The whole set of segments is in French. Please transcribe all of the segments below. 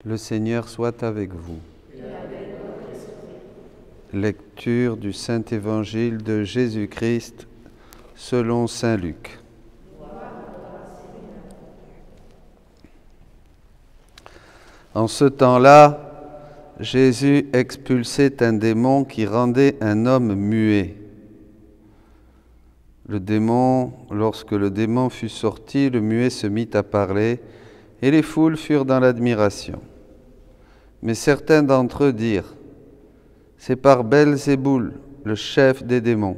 Le Seigneur soit avec vous. Lecture du Saint-Évangile de Jésus-Christ selon saint Luc. En ce temps-là, Jésus expulsait un démon qui rendait un homme muet. Lorsque le démon fut sorti, le muet se mit à parler, et les foules furent dans l'admiration. Mais certains d'entre eux dirent : c'est par Belzéboul, le chef des démons,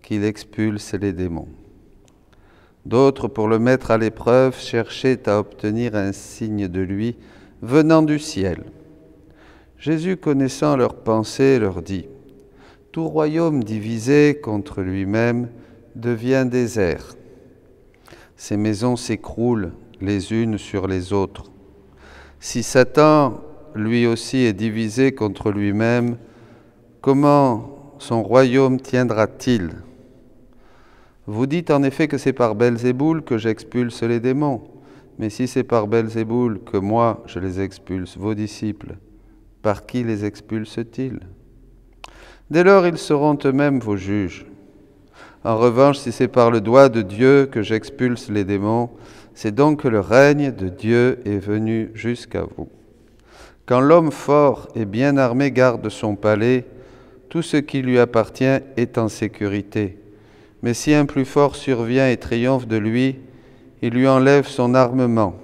qu'il expulse les démons. D'autres, pour le mettre à l'épreuve, cherchaient à obtenir un signe de lui venant du ciel. Jésus, connaissant leurs pensées, leur dit : tout royaume divisé contre lui-même devient désert. Ces maisons s'écroulent les unes sur les autres. Si Satan, lui aussi, est divisé contre lui-même, comment son royaume tiendra-t-il ? Vous dites en effet que c'est par Belzéboul que j'expulse les démons. Mais si c'est par Belzéboul que moi je les expulse, vos disciples, par qui les expulsent-ils ? Dès lors, ils seront eux-mêmes vos juges. En revanche, si c'est par le doigt de Dieu que j'expulse les démons, c'est donc que le règne de Dieu est venu jusqu'à vous. Quand l'homme fort et bien armé garde son palais, tout ce qui lui appartient est en sécurité. Mais si un plus fort survient et triomphe de lui, il lui enlève son armement,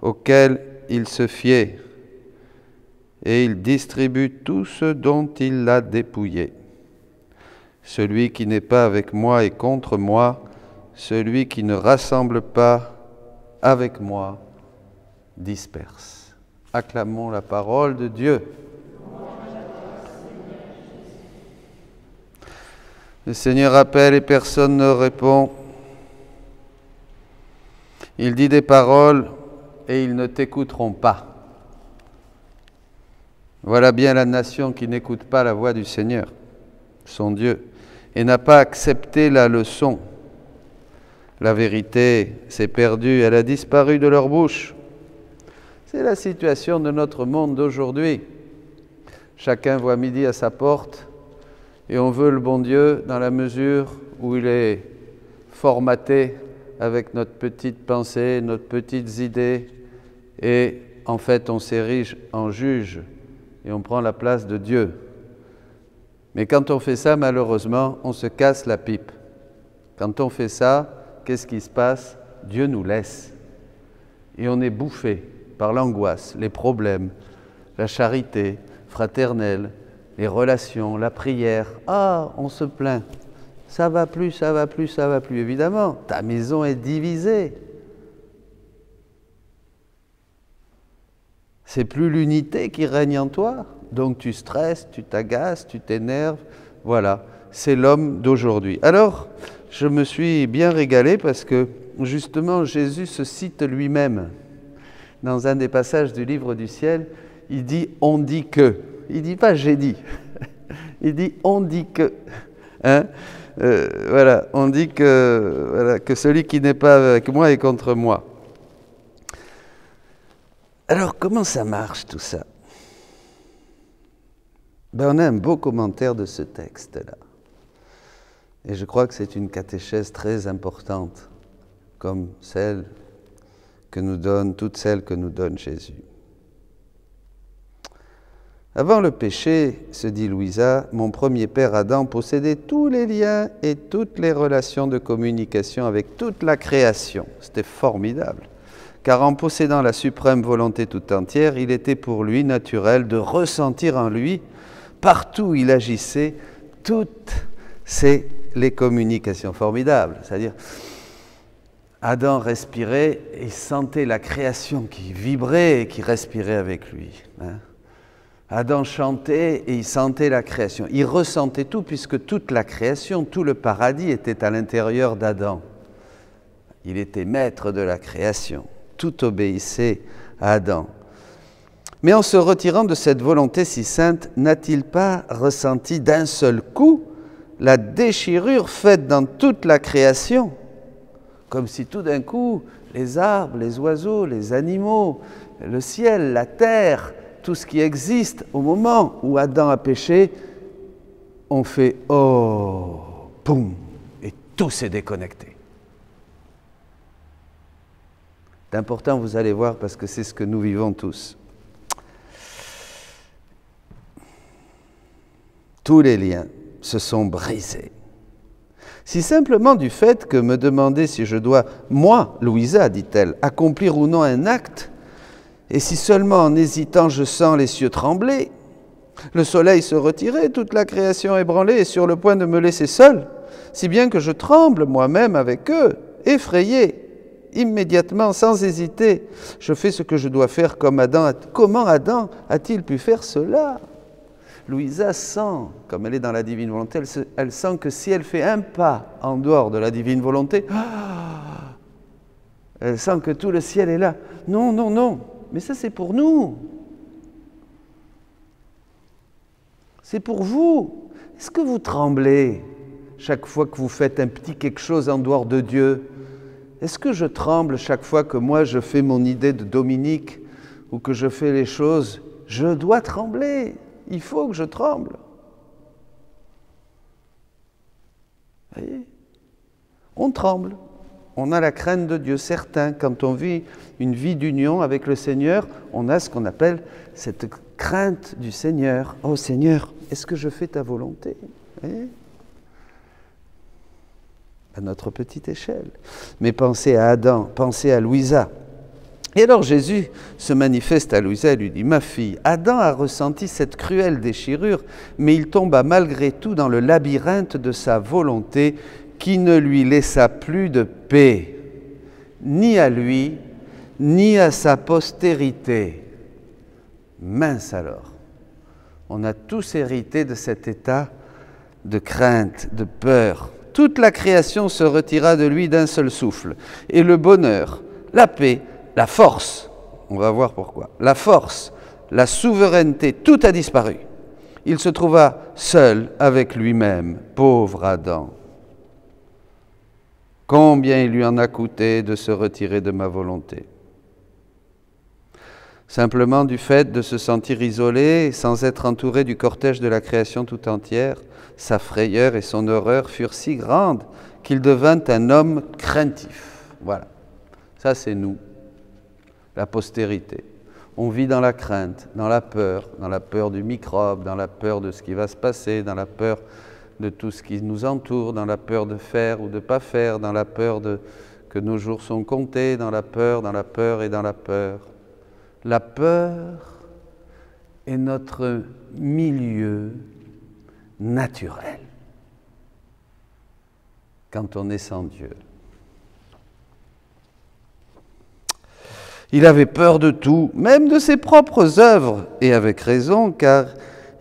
auquel il se fiait, et il distribue tout ce dont il l'a dépouillé. Celui qui n'est pas avec moi est contre moi, celui qui ne rassemble pas avec moi disperse. Acclamons la parole de Dieu. Le Seigneur appelle et personne ne répond. Il dit des paroles et ils ne t'écouteront pas. Voilà bien la nation qui n'écoute pas la voix du Seigneur, son Dieu, et n'a pas accepté la leçon. La vérité s'est perdue, elle a disparu de leur bouche. C'est la situation de notre monde d'aujourd'hui. Chacun voit midi à sa porte et on veut le bon Dieu dans la mesure où il est formaté avec notre petite pensée, nos petites idées, et en fait on s'érige en juge et on prend la place de Dieu. Mais quand on fait ça, malheureusement, on se casse la pipe. Quand on fait ça, qu'est-ce qui se passe ? Dieu nous laisse. Et on est bouffé par l'angoisse, les problèmes, la charité fraternelle, les relations, la prière. Ah, on se plaint. Ça va plus, ça va plus, ça va plus. Évidemment, ta maison est divisée. C'est plus l'unité qui règne en toi. Donc tu stresses, tu t'agaces, tu t'énerves. Voilà, c'est l'homme d'aujourd'hui. Alors, je me suis bien régalé parce que justement Jésus se cite lui-même. Dans un des passages du livre du ciel, il dit « on dit que ». Il ne dit pas « j'ai dit ». Il dit « on dit que ». Hein? Voilà, on dit que celui qui n'est pas avec moi est contre moi. Alors, comment ça marche tout ça ? On a un beau commentaire de ce texte-là. Et je crois que c'est une catéchèse très importante, comme celle que nous donne, toutes celles que nous donne Jésus. Avant le péché, se dit Louisa, mon premier père Adam possédait tous les liens et toutes les relations de communication avec toute la création. C'était formidable. Car en possédant la suprême volonté tout entière, il était pour lui naturel de ressentir en lui, partout où il agissait, toutes les communications formidables. C'est-à-dire, Adam respirait et sentait la création qui vibrait et qui respirait avec lui. Hein. Adam chantait et il sentait la création. Il ressentait tout puisque toute la création, tout le paradis était à l'intérieur d'Adam. Il était maître de la création. Tout obéissait à Adam. Mais en se retirant de cette volonté si sainte, n'a-t-il pas ressenti d'un seul coup la déchirure faite dans toute la création ? Comme si tout d'un coup, les arbres, les oiseaux, les animaux, le ciel, la terre, tout ce qui existe. Au moment où Adam a péché, on fait « Oh !» Poum ! Et tout s'est déconnecté. C'est important, vous allez voir, parce que c'est ce que nous vivons tous. Tous les liens se sont brisés. Si simplement du fait que me demander si je dois, moi, Louisa, dit-elle, accomplir ou non un acte, et si seulement en hésitant je sens les cieux trembler, le soleil se retirer, toute la création ébranlée est sur le point de me laisser seul, si bien que je tremble moi-même avec eux, effrayé, immédiatement, sans hésiter. Je fais ce que je dois faire comme Adam. Comment Adam a-t-il pu faire cela ? Louisa sent, comme elle est dans la divine volonté, elle sent que si elle fait un pas en dehors de la divine volonté, elle sent que tout le ciel est là. Non, non, non, mais ça c'est pour nous. C'est pour vous. Est-ce que vous tremblez chaque fois que vous faites un petit quelque chose en dehors de Dieu? Est-ce que je tremble chaque fois que moi je fais mon idée de Dominique ou que je fais les choses? Je dois trembler. Il faut que je tremble. Vous voyez? On tremble. On a la crainte de Dieu. Certains, quand on vit une vie d'union avec le Seigneur, on a ce qu'on appelle cette crainte du Seigneur. Oh Seigneur, est-ce que je fais ta volonté? Vous voyez? À notre petite échelle. Mais pensez à Adam, pensez à Louisa. Et alors Jésus se manifeste à Louisa et lui dit « Ma fille, Adam a ressenti cette cruelle déchirure, mais il tomba malgré tout dans le labyrinthe de sa volonté qui ne lui laissa plus de paix, ni à lui, ni à sa postérité. » Mince alors, on a tous hérité de cet état de crainte, de peur. Toute la création se retira de lui d'un seul souffle. Et le bonheur, la paix, la force, on va voir pourquoi, la force, la souveraineté, tout a disparu. Il se trouva seul avec lui-même, pauvre Adam. Combien il lui en a coûté de se retirer de ma volonté. Simplement du fait de se sentir isolé, sans être entouré du cortège de la création tout entière, sa frayeur et son horreur furent si grandes qu'il devint un homme craintif. Voilà, ça c'est nous. La postérité. On vit dans la crainte, dans la peur du microbe, dans la peur de ce qui va se passer, dans la peur de tout ce qui nous entoure, dans la peur de faire ou de ne pas faire, dans la peur que nos jours sont comptés, dans la peur et dans la peur. La peur est notre milieu naturel quand on est sans Dieu. Il avait peur de tout, même de ses propres œuvres, et avec raison, car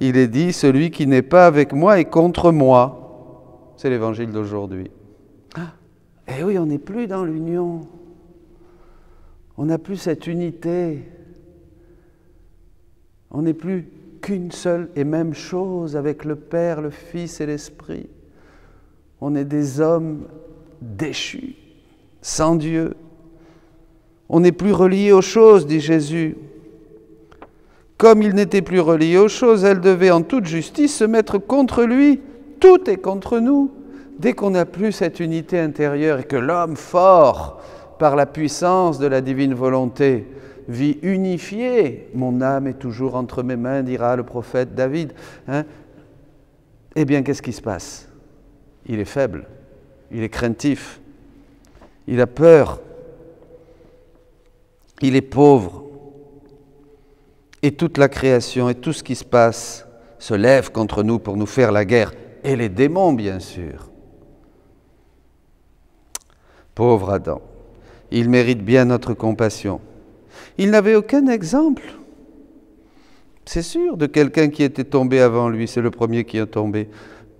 il est dit « Celui qui n'est pas avec moi est contre moi ». C'est l'évangile d'aujourd'hui. Eh oui, on n'est plus dans l'union. On n'a plus cette unité. On n'est plus qu'une seule et même chose avec le Père, le Fils et l'Esprit. On est des hommes déchus, sans Dieu. On n'est plus relié aux choses, dit Jésus. Comme il n'était plus relié aux choses, elle devait en toute justice se mettre contre lui. Tout est contre nous. Dès qu'on n'a plus cette unité intérieure et que l'homme fort, par la puissance de la divine volonté, vit unifié, mon âme est toujours entre mes mains, dira le prophète David. Eh bien, qu'est-ce qui se passe? Il est faible, il est craintif, il a peur. Il est pauvre, et toute la création et tout ce qui se passe se lève contre nous pour nous faire la guerre, et les démons bien sûr. Pauvre Adam, il mérite bien notre compassion. Il n'avait aucun exemple, c'est sûr, de quelqu'un qui était tombé avant lui, c'est le premier qui est tombé,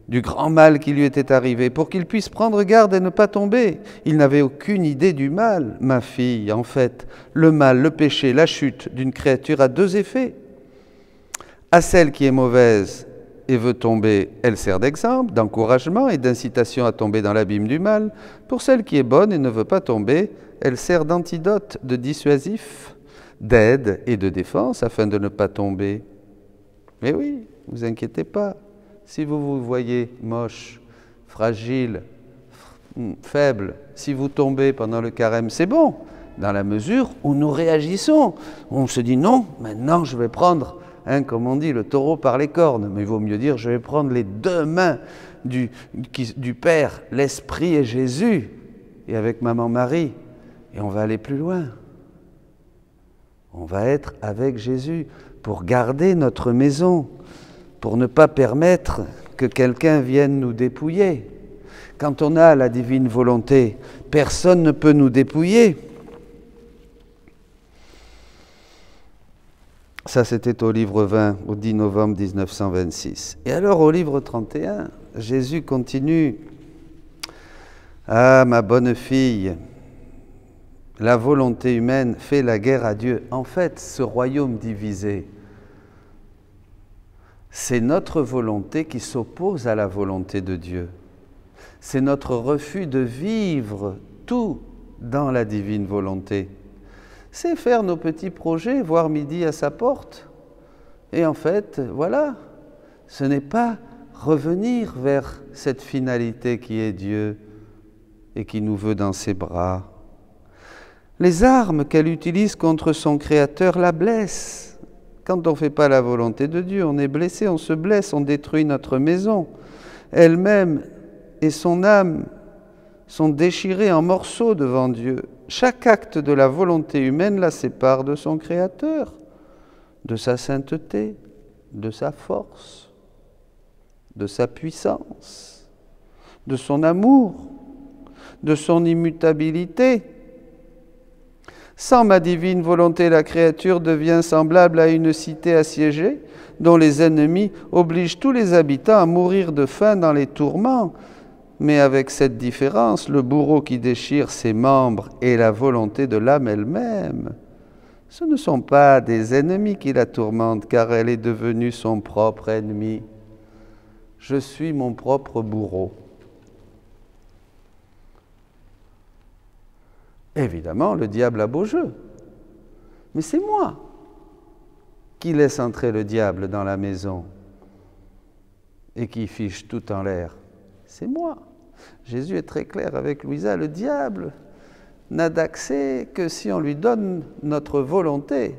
du grand mal qui lui était arrivé, pour qu'il puisse prendre garde à ne pas tomber. Il n'avait aucune idée du mal, ma fille. En fait, le mal, le péché, la chute d'une créature a deux effets. À celle qui est mauvaise et veut tomber, elle sert d'exemple, d'encouragement et d'incitation à tomber dans l'abîme du mal. Pour celle qui est bonne et ne veut pas tomber, elle sert d'antidote, de dissuasif, d'aide et de défense afin de ne pas tomber. Mais oui, ne vous inquiétez pas. Si vous vous voyez moche, fragile, faible, si vous tombez pendant le carême, c'est bon, dans la mesure où nous réagissons. On se dit non, maintenant je vais prendre, comme on dit, le taureau par les cornes. Mais il vaut mieux dire, je vais prendre les deux mains du Père, l'Esprit et Jésus, et avec Maman Marie, et on va aller plus loin. On va être avec Jésus pour garder notre maison, pour ne pas permettre que quelqu'un vienne nous dépouiller. Quand on a la divine volonté, personne ne peut nous dépouiller. Ça, c'était au livre 20, au 10 novembre 1926. Et alors, au livre 31, Jésus continue. « Ah, ma bonne fille, la volonté humaine fait la guerre à Dieu. » En fait, ce royaume divisé, c'est notre volonté qui s'oppose à la volonté de Dieu. C'est notre refus de vivre tout dans la divine volonté. C'est faire nos petits projets, voir midi à sa porte. Et en fait, voilà, ce n'est pas revenir vers cette finalité qui est Dieu et qui nous veut dans ses bras. Les armes qu'elle utilise contre son Créateur la blessent. Quand on ne fait pas la volonté de Dieu, on est blessé, on se blesse, on détruit notre maison. Elle-même et son âme sont déchirées en morceaux devant Dieu. Chaque acte de la volonté humaine la sépare de son Créateur, de sa sainteté, de sa force, de sa puissance, de son amour, de son immutabilité. Sans ma divine volonté, la créature devient semblable à une cité assiégée, dont les ennemis obligent tous les habitants à mourir de faim dans les tourments. Mais avec cette différence, le bourreau qui déchire ses membres est la volonté de l'âme elle-même. Ce ne sont pas des ennemis qui la tourmentent, car elle est devenue son propre ennemi. Je suis mon propre bourreau. Évidemment, le diable a beau jeu, mais c'est moi qui laisse entrer le diable dans la maison et qui fiche tout en l'air. C'est moi. Jésus est très clair avec Louisa, le diable n'a d'accès que si on lui donne notre volonté.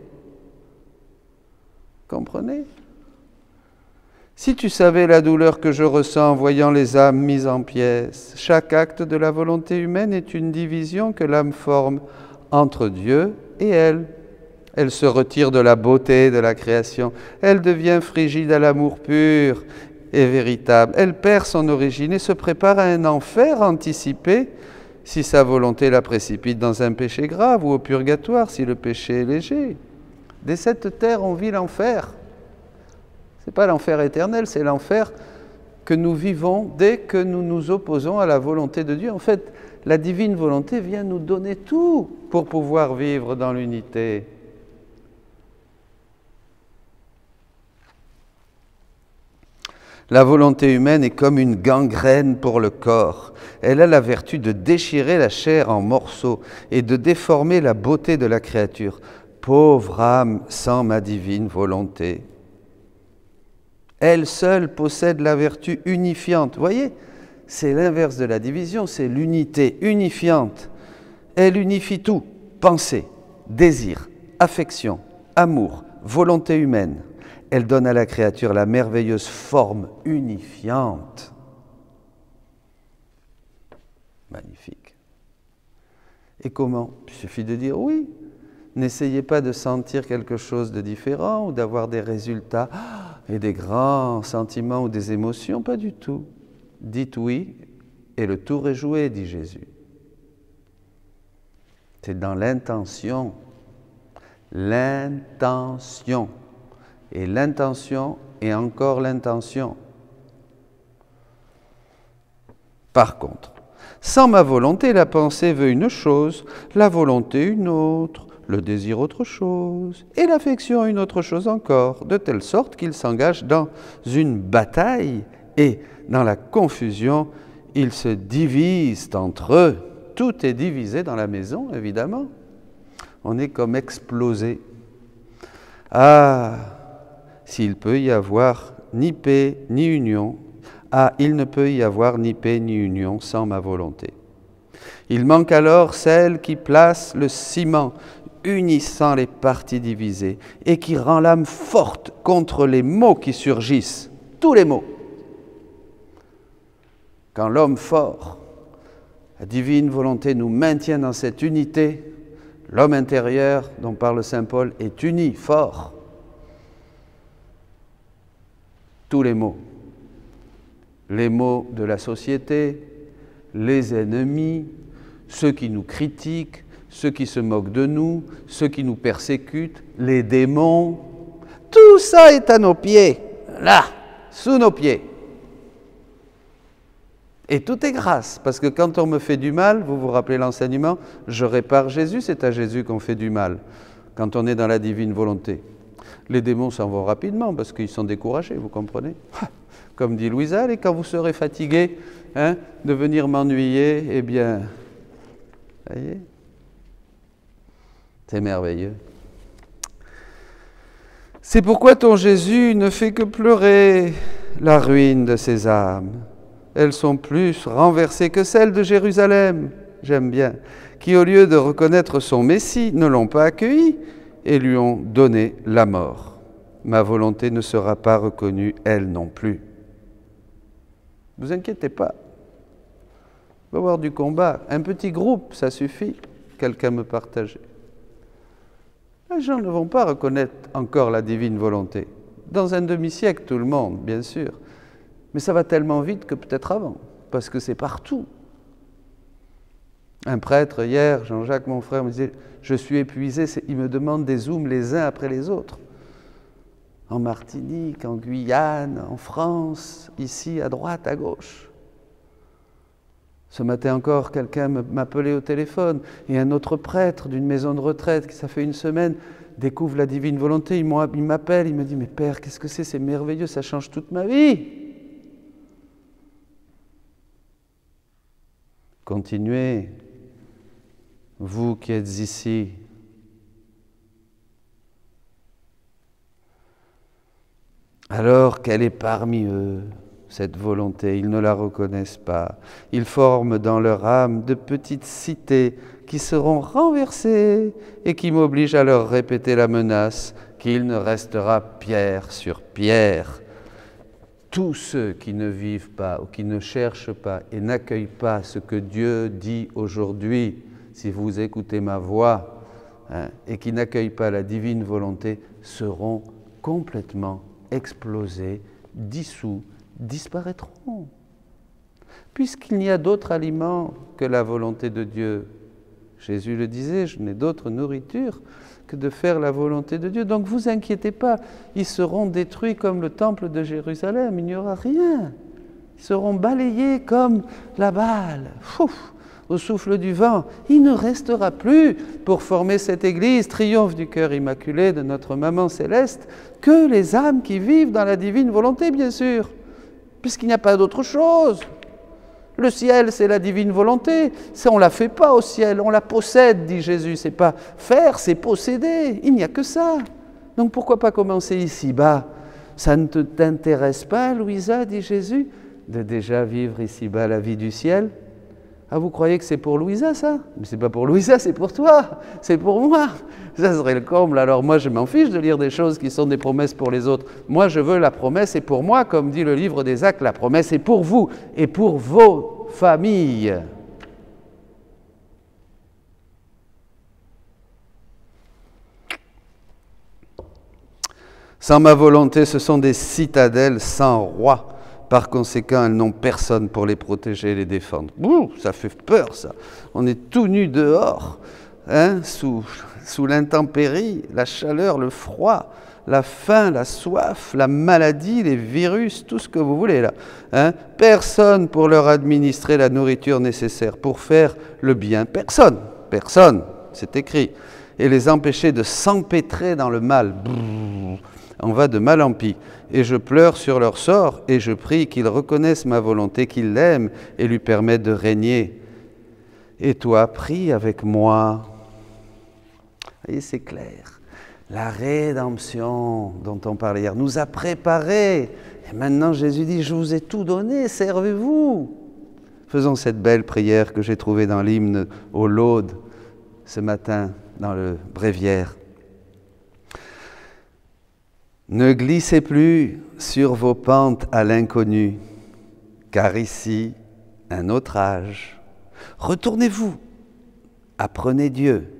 Comprenez ? Si tu savais la douleur que je ressens en voyant les âmes mises en pièces, chaque acte de la volonté humaine est une division que l'âme forme entre Dieu et elle. Elle se retire de la beauté de la création, elle devient frigide à l'amour pur et véritable. Elle perd son origine et se prépare à un enfer anticipé si sa volonté la précipite dans un péché grave ou au purgatoire si le péché est léger. Dès cette terre, on vit l'enfer. Ce n'est pas l'enfer éternel, c'est l'enfer que nous vivons dès que nous nous opposons à la volonté de Dieu. En fait, la divine volonté vient nous donner tout pour pouvoir vivre dans l'unité. La volonté humaine est comme une gangrène pour le corps. Elle a la vertu de déchirer la chair en morceaux et de déformer la beauté de la créature. Pauvre âme sans ma divine volonté. Elle seule possède la vertu unifiante. Vous voyez, c'est l'inverse de la division, c'est l'unité unifiante. Elle unifie tout, pensée, désir, affection, amour, volonté humaine. Elle donne à la créature la merveilleuse forme unifiante. Magnifique. Et comment ? Il suffit de dire oui. N'essayez pas de sentir quelque chose de différent ou d'avoir des résultats et des grands sentiments ou des émotions, pas du tout. Dites oui et le tour est joué, dit Jésus. C'est dans l'intention. L'intention. Et l'intention et encore l'intention. Par contre, sans ma volonté, la pensée veut une chose, la volonté une autre, le désir autre chose, et l'affection une autre chose encore, de telle sorte qu'ils s'engagent dans une bataille et dans la confusion, ils se divisent entre eux. tout est divisé dans la maison, évidemment. On est comme explosé. Ah, s'il peut y avoir ni paix ni union, il ne peut y avoir ni paix ni union sans ma volonté. Il manque alors celle qui place le ciment, unissant les parties divisées, et qui rend l'âme forte contre les maux qui surgissent, tous les maux. Quand l'homme fort, la divine volonté nous maintient dans cette unité, l'homme intérieur, dont parle saint Paul, est uni, fort. Tous les maux de la société, les ennemis, ceux qui nous critiquent, ceux qui se moquent de nous, ceux qui nous persécutent, les démons, tout ça est à nos pieds, là, sous nos pieds. Et tout est grâce, parce que quand on me fait du mal, vous vous rappelez l'enseignement, je répare Jésus, c'est à Jésus qu'on fait du mal, quand on est dans la divine volonté. Les démons s'en vont rapidement, parce qu'ils sont découragés, vous comprenez? Comme dit Louisa, et quand vous serez fatigué de venir m'ennuyer, eh bien, voyez, c'est merveilleux. C'est pourquoi ton Jésus ne fait que pleurer la ruine de ces âmes. Elles sont plus renversées que celles de Jérusalem, j'aime bien, qui au lieu de reconnaître son Messie, ne l'ont pas accueilli et lui ont donné la mort. Ma volonté ne sera pas reconnue, elle non plus. Ne vous inquiétez pas. Il va y avoir du combat. Un petit groupe, ça suffit. Quelqu'un me partageait. Les gens ne vont pas reconnaître encore la divine volonté. Dans un demi-siècle, tout le monde, bien sûr. Mais ça va tellement vite que peut-être avant, parce que c'est partout. Un prêtre, hier, Jean-Jacques, mon frère, me disait « Je suis épuisé », il me demande des zooms les uns après les autres. En Martinique, en Guyane, en France, ici, à droite, à gauche. Ce matin encore, quelqu'un m'appelait au téléphone, et un autre prêtre d'une maison de retraite, qui ça fait une semaine, découvre la divine volonté, il m'appelle, il me dit « Mais Père, qu'est-ce que c'est merveilleux, ça change toute ma vie !» Continuez, vous qui êtes ici. Alors qu'elle est parmi eux, cette volonté, ils ne la reconnaissent pas. Ils forment dans leur âme de petites cités qui seront renversées et qui m'obligent à leur répéter la menace qu'il ne restera pierre sur pierre. Tous ceux qui ne vivent pas ou qui ne cherchent pas et n'accueillent pas ce que Dieu dit aujourd'hui, si vous écoutez ma voix, et qui n'accueillent pas la divine volonté, seront complètement explosés, dissous, disparaîtront. Puisqu'il n'y a d'autre aliment que la volonté de Dieu. Jésus le disait, je n'ai d'autre nourriture que de faire la volonté de Dieu. Donc vous inquiétez pas, ils seront détruits comme le temple de Jérusalem, il n'y aura rien. Ils seront balayés comme la balle, au souffle du vent. Il ne restera plus pour former cette église, triomphe du cœur immaculé de notre maman céleste, que les âmes qui vivent dans la divine volonté, bien sûr, puisqu'il n'y a pas d'autre chose. Le ciel, c'est la divine volonté. Ça, on ne la fait pas au ciel, on la possède, dit Jésus. C'est pas faire, c'est posséder. Il n'y a que ça. Donc pourquoi pas commencer ici-bas? Ça ne t'intéresse pas, Louisa, dit Jésus, de déjà vivre ici-bas la vie du ciel? Ah, vous croyez que c'est pour Louisa, ça? Mais c'est pas pour Louisa, c'est pour toi, c'est pour moi. Ça serait le comble. Alors moi, je m'en fiche de lire des choses qui sont des promesses pour les autres. Moi, je veux la promesse est pour moi, comme dit le livre des Actes, la promesse est pour vous et pour vos familles. Sans ma volonté, ce sont des citadelles sans roi. Par conséquent, elles n'ont personne pour les protéger et les défendre. Ouh, ça fait peur, ça. On est tout nus dehors, sous l'intempérie, la chaleur, le froid, la faim, la soif, la maladie, les virus, tout ce que vous voulez là. Personne pour leur administrer la nourriture nécessaire, pour faire le bien. Personne, personne, c'est écrit. Et les empêcher de s'empêtrer dans le mal. On va de mal en pis. Et je pleure sur leur sort, et je prie qu'ils reconnaissent ma volonté, qu'ils l'aiment et lui permettent de régner. Et toi, prie avec moi. Et c'est clair. La rédemption dont on parlait hier nous a préparés. Et maintenant, Jésus dit, je vous ai tout donné, servez-vous. Faisons cette belle prière que j'ai trouvée dans l'hymne aux Laudes ce matin, dans le bréviaire. Ne glissez plus sur vos pentes à l'inconnu, car ici, un autre âge. Retournez-vous, apprenez Dieu.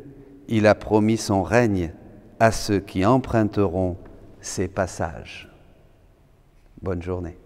Il a promis son règne à ceux qui emprunteront ses passages. Bonne journée.